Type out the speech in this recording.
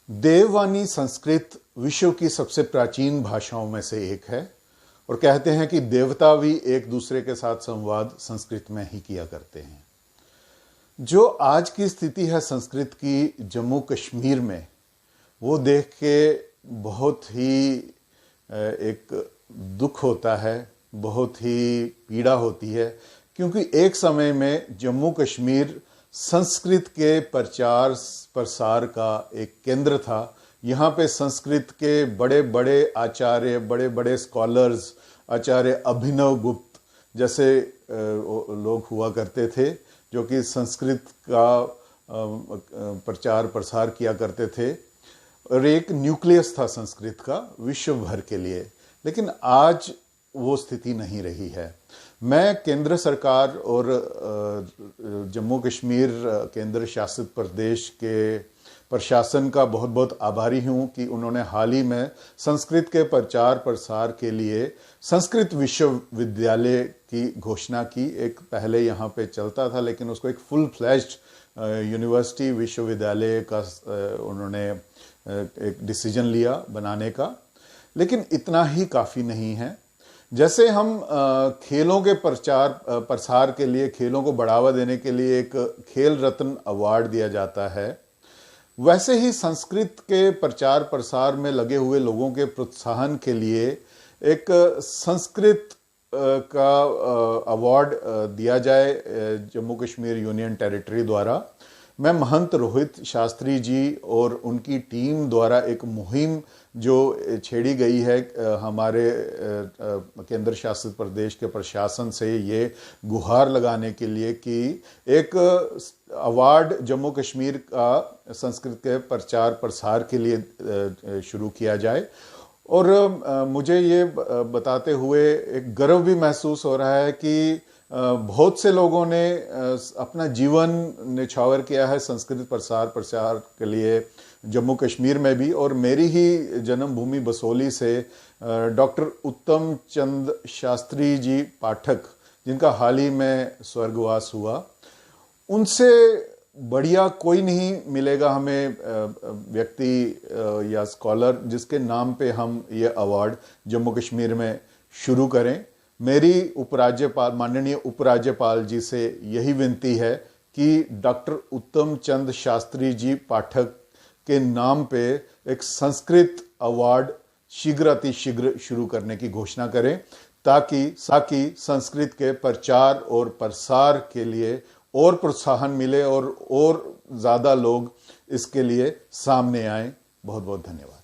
देववाणी संस्कृत विश्व की सबसे प्राचीन भाषाओं में से एक है और कहते हैं कि देवता भी एक दूसरे के साथ संवाद संस्कृत में ही किया करते हैं। जो आज की स्थिति है संस्कृत की जम्मू कश्मीर में, वो देख के बहुत ही एक दुख होता है, बहुत ही पीड़ा होती है, क्योंकि एक समय में जम्मू कश्मीर संस्कृत के प्रचार प्रसार का एक केंद्र था। यहाँ पे संस्कृत के बड़े बड़े आचार्य, बड़े बड़े स्कॉलर्स, आचार्य अभिनव गुप्त जैसे लोग हुआ करते थे, जो कि संस्कृत का प्रचार प्रसार किया करते थे और एक न्यूक्लियस था संस्कृत का विश्व भर के लिए। लेकिन आज वो स्थिति नहीं रही है। मैं केंद्र सरकार और जम्मू कश्मीर केंद्र शासित प्रदेश के प्रशासन का बहुत बहुत आभारी हूँ कि उन्होंने हाल ही में संस्कृत के प्रचार प्रसार के लिए संस्कृत विश्वविद्यालय की घोषणा की। एक पहले यहाँ पे चलता था, लेकिन उसको एक फुल फ्लैश्ड यूनिवर्सिटी विश्वविद्यालय का उन्होंने एक डिसीजन लिया बनाने का। लेकिन इतना ही काफ़ी नहीं है। जैसे हम खेलों के प्रचार प्रसार के लिए, खेलों को बढ़ावा देने के लिए एक खेल रत्न अवार्ड दिया जाता है, वैसे ही संस्कृत के प्रचार प्रसार में लगे हुए लोगों के प्रोत्साहन के लिए एक संस्कृत का अवार्ड दिया जाए जम्मू कश्मीर यूनियन टेरिटरी द्वारा। मैं महंत रोहित शास्त्री जी और उनकी टीम द्वारा एक मुहिम जो छेड़ी गई है हमारे केंद्र शासित प्रदेश के प्रशासन से, ये गुहार लगाने के लिए कि एक अवार्ड जम्मू कश्मीर का संस्कृत के प्रचार प्रसार के लिए शुरू किया जाए। और मुझे ये बताते हुए एक गर्व भी महसूस हो रहा है कि बहुत से लोगों ने अपना जीवन न्यौछावर किया है संस्कृत प्रसार प्रचार के लिए जम्मू कश्मीर में भी। और मेरी ही जन्मभूमि बसोली से डॉक्टर उत्तम चंद शास्त्री जी पाठक, जिनका हाल ही में स्वर्गवास हुआ, उनसे बढ़िया कोई नहीं मिलेगा हमें व्यक्ति या स्कॉलर जिसके नाम पे हम ये अवार्ड जम्मू कश्मीर में शुरू करें। मेरी उपराज्यपाल, माननीय उपराज्यपाल जी से यही विनती है कि डॉक्टर उत्तम चंद शास्त्री जी पाठक के नाम पे एक संस्कृत अवार्ड शीघ्र अतिशीघ्र शुरू करने की घोषणा करें, ताकि संस्कृत के प्रचार और प्रसार के लिए और प्रोत्साहन मिले और ज़्यादा लोग इसके लिए सामने आएं। बहुत बहुत धन्यवाद।